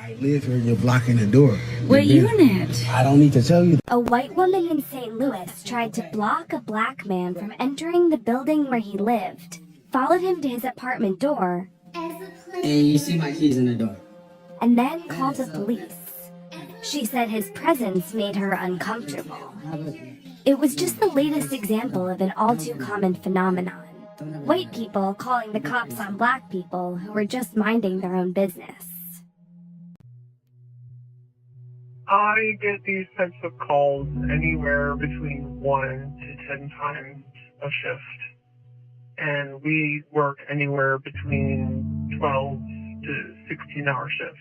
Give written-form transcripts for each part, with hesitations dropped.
I live here, you're blocking the door. What unit? I don't need to tell you. A white woman in St. Louis tried to block a black man from entering the building where he lived, followed him to his apartment door, and you see my keys in the door. And then called the police. She said his presence made her uncomfortable. It was just the latest example of an all-too-common phenomenon. White people calling the cops on black people who were just minding their own business. I get these types of calls anywhere between 1 to 10 times a shift. And we work anywhere between 12 to 16-hour shifts.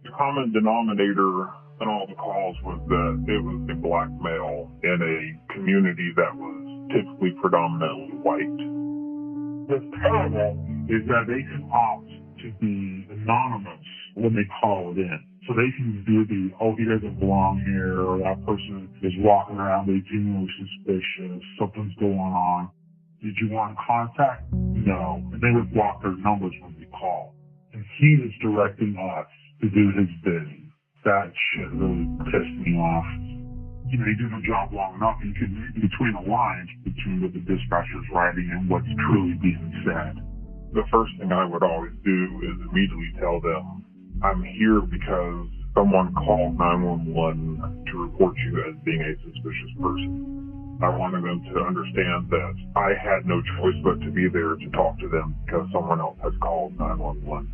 The common denominator in all the calls was that it was a black male in a community that was typically predominantly white. What's terrible is that they can opt to be anonymous when they call it in. So they can do the, oh, he doesn't belong here, or that person is walking around, they genuinely suspicious, something's going on. Did you want contact? No. And they would block their numbers when we call. And he is directing us to do his bidding. That shit really pissed me off. You know, you do the job long enough, you can read between the lines between what the dispatcher's writing and what's truly being said. The first thing I would always do is immediately tell them, I'm here because someone called 911 to report you as being a suspicious person. I wanted them to understand that I had no choice but to be there to talk to them because someone else had called 911.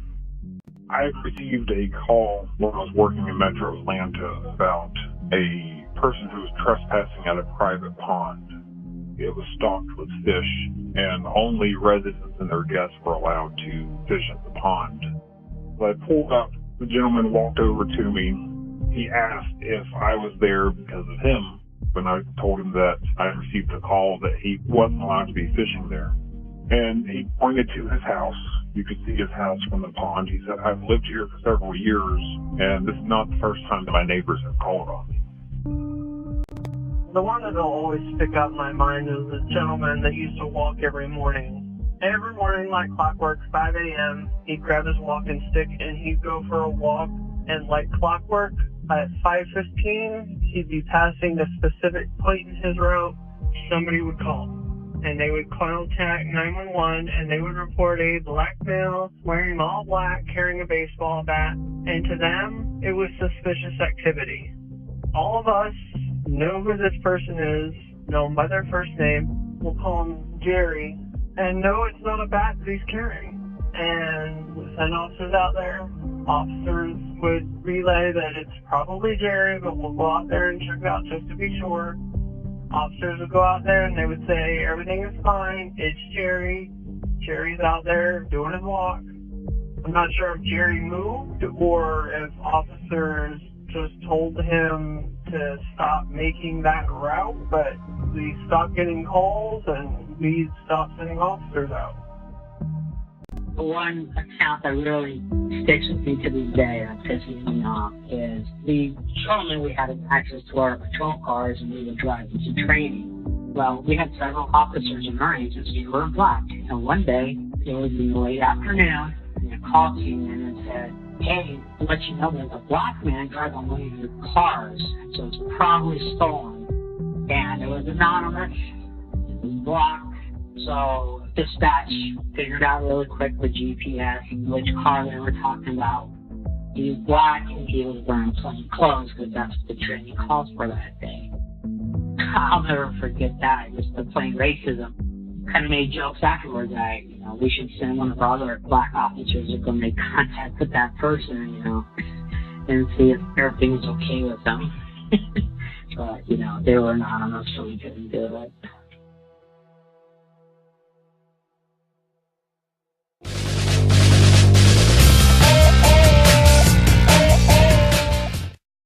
I received a call when I was working in Metro Atlanta about a person who was trespassing at a private pond. It was stocked with fish, and only residents and their guests were allowed to fish at the pond. So I pulled up, the gentleman walked over to me. He asked if I was there because of him, and I told him that I received a call that he wasn't allowed to be fishing there. And he pointed to his house. You could see his house from the pond. He said, I've lived here for several years, and this is not the first time that my neighbors have called on me. The one that'll always stick out in my mind is the gentleman that used to walk every morning. Every morning, like clockwork, 5 a.m., he'd grab his walking stick and he'd go for a walk. And like clockwork, at 5:15, he'd be passing a specific point in his route. Somebody would call. And they would contact 911, and they would report a black male wearing all black, carrying a baseball bat. And to them, it was suspicious activity. All of us know who this person is, know him by their first name. We'll call him Jerry, and know it's not a bat that he's carrying. And we'll send officers out there. Officers would relay that it's probably Jerry, but we'll go out there and check it out just to be sure. Officers would go out there and they would say, everything is fine, it's Jerry. Jerry's out there doing his walk. I'm not sure if Jerry moved or if officers just told him to stop making that route, but we stopped getting calls and we stopped sending officers out. The one account that really sticks with me to this day and pisses me off is the patrolman. We had access to our patrol cars and we would drive into training. Well, we had several officers in our agency who were black. And one day, it was in the late afternoon, and a call came in and said, hey, to let you know there's a black man driving one of your cars, so it's probably stolen. And it was anonymous, it was blocked, so dispatch figured out really quick with GPS which car they were talking about. He was black and he was wearing plain clothes because that's what the training calls for that day. I'll never forget that, just the plain racism. Kind of made jokes afterwards that, we should send one of our other black officers to go make contact with that person, and see if everything was okay with them. But, they were anonymous, so we couldn't do it.